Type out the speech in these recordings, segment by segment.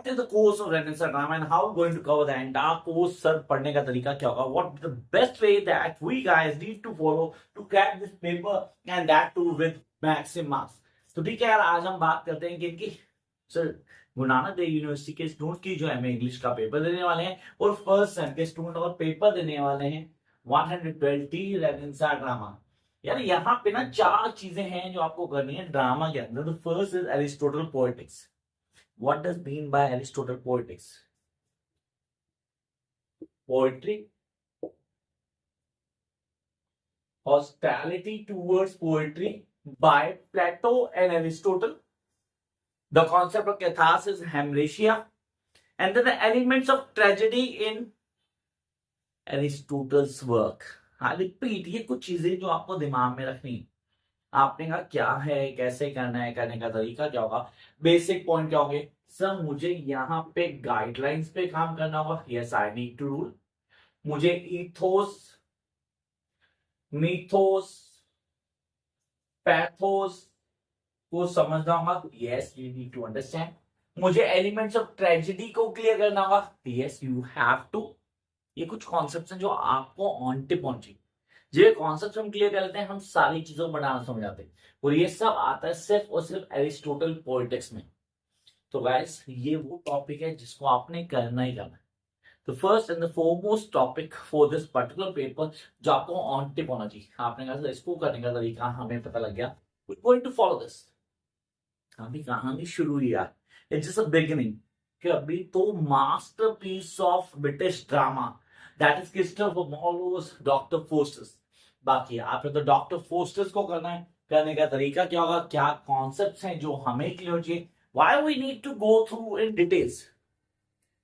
what is the course of Renaissance drama and how we're going to cover the entire course. Sir पढ़ने का तरीका क्या होगा? What the best way that we guys need to follow to crack this paper and that too with maximum marks. तो ठीक है यार, आज हम बात करते हैं कि इनकी सर गुरु नानक देव यूनिवर्सिटी के स्टूडेंट की जो है इंग्लिश का पेपर देने वाले हैं और फर्स्ट सेम के स्टूडेंट और पेपर देने वाले हैं 120 रेनेसां ड्रामा। यार यहाँ पे ना चार चीजें हैं जो आपको करनी है ड्रामा के अंदर। The first is Aristotle poetics. What does mean by Aristotle poetics? Poetry, hostility towards poetry by Plato and Aristotle. The concept of catharsis, hemorrhagia, and then the elements of tragedy in Aristotle's work. हाँ repeat, ये कुछ चीजें जो आपको दिमाग में रखनी। आपने कहा क्या है, कैसे करना है, करने का तरीका क्या होगा, बेसिक पॉइंट क्या होंगे। सर मुझे यहाँ पे गाइडलाइंस पे काम करना होगा। Yes I need to rule. मुझे इथोस, मिथोस, पैथोस को समझना होगा। Yes you need to understand. मुझे एलिमेंट्स ऑफ ट्रेजेडी को क्लियर करना होगा। Yes you have to. ये कुछ कॉन्सेप्ट्स हैं जो आपको ऑन टिप होनी चाहिए। जो कॉन्सेप्ट हम क्लियर कर लेते हैं, हम सारी चीजों को बनाना समझ जाते हैं। और ये सब आता है सिर्फ और सिर्फ एरिस्टोटल पोएटिक्स में। तो गाइस ये वो टॉपिक है जिसको आपने करना ही करना है। तो first and the foremost topic for this particular paper जो आपको ऑन टिप होना चाहिए। आपने कहा इसको करने का तरीका हमें पता लग गया। We are going to follow this. अभी कहानी शुरू ही यार, इट्स जस्ट अ बिगिनिंग। कि अभी तो masterpiece of British drama that is Christopher Marlowe's doctor fosters. बाकी आपने तो डॉक्टर फोस्टर्स को करना है। करने का तरीका क्या होगा, क्या कॉन्सेप्ट्स हैं जो हमें क्लियर चाहिए, why we need to go through in details.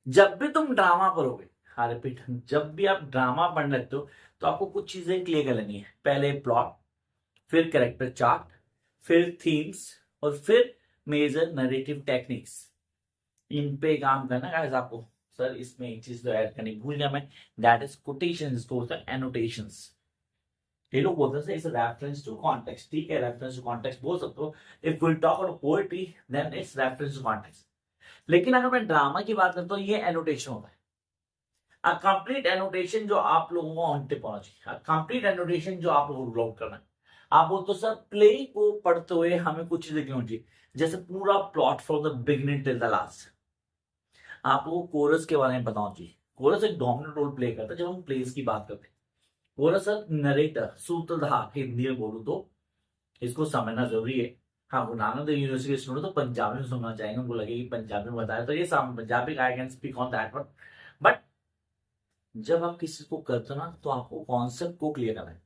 जब भी तुम ड्रामा पढ़ोगे, हाँ रिपीट, जब भी आप ड्रामा पढ़ लेते हो तो आपको कुछ चीजें क्लियर कर लेनी है। पहले प्लॉट, फिर कैरेक्टर चार्ट, फिर थीम्स और फिर मेजर नरेटिव टेक्निक्स। इन पे काम करना गाइस आपको। सर इसमें एक चीज तो ऐड करनी भूल गया मैं, दैट इज कोटेशंस, इसको होता है एनोटेशंस। ये लोग बोलते हैं इट्स रेफरेंस टू कॉन्टेक्स्ट। ठीक है, रेफरेंस टू कॉन्टेक्स्ट बोल सकते हो। If we talk about poetry then it's reference to context. लेकिन अगर मैं ड्रामा की बात करता हूँ, ये एनोटेशन होता है। अ कंप्लीट एनोटेशन जो आप लोगों को ऑन टिप होना चाहिए। अ कंप्लीट एनोटेशन जो आप लोगों को लॉग करना है। आप बोलते हो सर प्ले को पढ़ते हुए हमें कुछ चीजें क्यों चाहिए, जैसे पूरा plot from the beginning till the last. आप लोगों को कोरस के बारे में पता होना चाहिए। कोरस एक डोमिनेंट रोल प्ले करता है जब हम प्लेस की बात करते हैं। कोरस नरेटर, सूत्रधार हिंदी में बोलूं तो इसको समझना जरूरी है। हाँ गुरु नानक देव यूनिवर्सिटी के स्टूडेंट तो पंजाबी में सुनना चाहेंगे, उनको लगे कि पंजाबी में बताया तो ये Punjabi I can speak on that one. But जब आप किसी को करते हो ना तो आपको कॉन्सेप्ट को क्लियर करना है।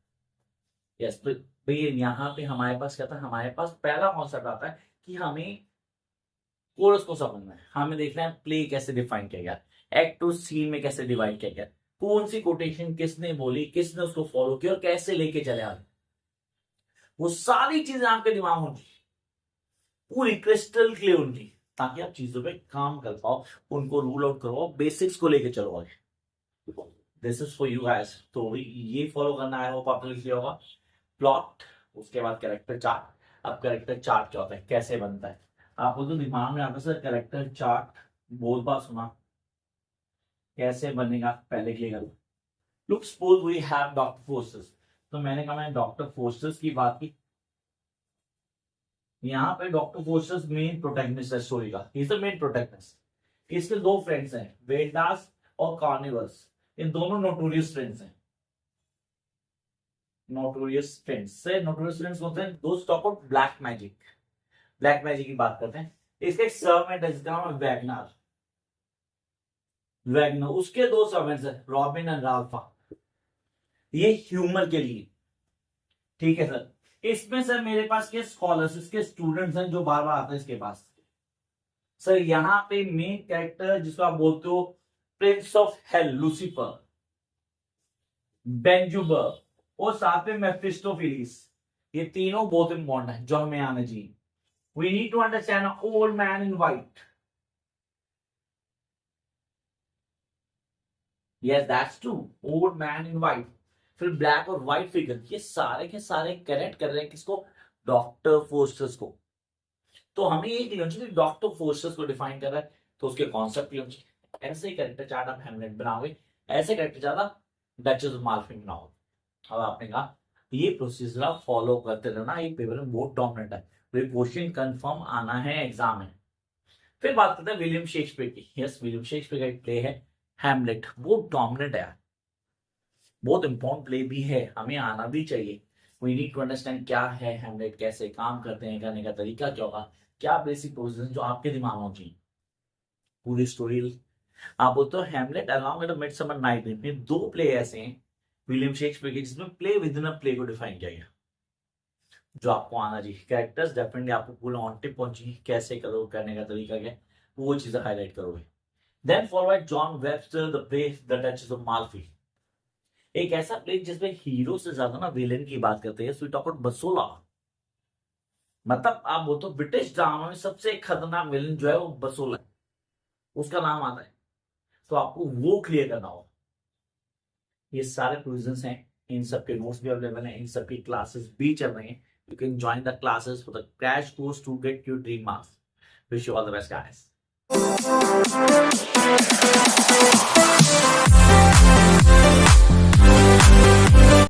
यस तो भैया यहाँ पे हमारे पास क्या था, हमारे पास पहला कॉन्सेप्ट आता है कि हमें कोरस को समझना है। हमें देखना है प्ले कैसे डिफाइन किया गया, एक्ट टू सीन में कैसे डिवाइड किया गया, कौन सी कोटेशन किसने बोली, किसने उसको फॉलो किया और कैसे लेके चले आगे। वो सारी चीजें आपके दिमाग में होनी, पूरी क्रिस्टल क्लियर होनी, ताकि आप चीजों पे काम कर पाओ, उनको रूल आउट करो, बेसिक्स को लेके चलो आगे। This is for you guys. तो ये फॉलो करना है, होप आपको क्लियर होगा। प्लॉट, उसके बाद कैरेक्टर चार्ट। अब कैरेक्टर चार्ट क्या होता है, कैसे बनता है, आपको तो दिमाग में आता है कैरेक्टर चार्ट बहुत बार सुना, कैसे बनेगा पहले क्लियर करो। Look suppose we have Doctor Faustus. तो मैंने कहा मैं डॉक्टर फोस्टर्स की बात की। यहाँ पे डॉक्टर फोस्टर्स मेन प्रोटैगनिस्ट है स्टोरी का, he is the main protagonist. इसके दो फ्रेंड्स हैं, वेदास और कार्निवल्स। इन दोनों नोटोरियस फ्रेंड्स हैं। नोटोरियस फ्रेंड्स से नोटोरियस फ्रेंड्स होते हैं दोस्त talk about black magic. Black magic की बात करते हैं। इसके एक सर्वेंट है जिसका नाम है वैगनर। वैगनर उसके दो सर्वेंट्स हैं, रॉबिन एंड राल्फा। ये ह्यूमर के लिए, ठीक है सर। इसमें सर मेरे पास के स्कॉलर्स, इसके स्टूडेंट्स हैं जो बार बार आते हैं इसके पास। सर यहाँ पे मेन कैरेक्टर जिसको आप बोलते हो प्रिंस ऑफ हेल लूसीफर, बेंजुबर और साथ में मेफिस्टोफिलिस। ये तीनों बहुत इंपॉर्टेंट है जो हमें आना चाहिए। We need to understand an old man in white. Yes, that's true. Old man in white. फिर ब्लैक और व्हाइट फिगर, ये सारे के सारे कनेक्ट कर रहे हैं किसको, डॉक्टर फोस्टर्स को। तो हमें ये क्लियर चाहिए डॉक्टर फोस्टर्स को डिफाइन कर रहा है। तो उसके कॉन्सेप्ट क्लियर होने चाहिए। ऐसे ही कैरेक्टर चार्ट आप हेमलेट बनाओगे, ऐसे कैरेक्टर चार्ट आप डचेस ऑफ माल्फी बनाओगे। अब आपने कहा ये प्रोसीजर आप फॉलो करते रहना, ये पेपर में बहुत डोमिनेंट है, तो ये क्वेश्चन कंफर्म आना है एग्जाम में। फिर बात करते हैं विलियम शेक्सपियर की। यस, विलियम शेक्सपियर का एक प्ले है हैमलेट, बहुत डोमिनेंट है, बहुत इंपॉर्टेंट प्ले भी है, हमें आना भी चाहिए। वी नीड टू अंडरस्टैंड क्या है हैमलेट, कैसे काम करते हैं, करने का तरीका क्या होगा, क्या बेसिक प्रोसीजर जो आपके दिमाग में चाहिए, पूरी स्टोरी। आप बोलते हो Hamlet along with midsummer night dream, ये दो प्ले ऐसे हैं विलियम शेक्सपियर के जिसमें play with in a play को डिफाइन किया गया, जो आपको आना चाहिए। कैरेक्टर्स डेफिनेटली आपको पूरा ऑन टिप पहुंची, कैसे करो, करने का तरीका क्या, वो चीजें हाईलाइट करोगे। Then forward John Webster the play the Duchess of Malfi, एक ऐसा प्ले जिसमें हीरो से ज्यादा ना विलेन की बात करते हैं। स्वी टॉक अबाउट बसोला, मतलब आप वो तो ब्रिटिश ड्रामा में सबसे खतरनाक विलेन जो है वो बसोला है, उसका नाम आता है, तो आपको वो क्लियर करना होगा। ये सारे प्रोविजंस हैं, इन सब के नोट्स भी अवेलेबल हैं, इन सब की क्लासेस भी चल रही हैं। You can join the classes for the crash course to get your dream marks. Wish you all the best guys.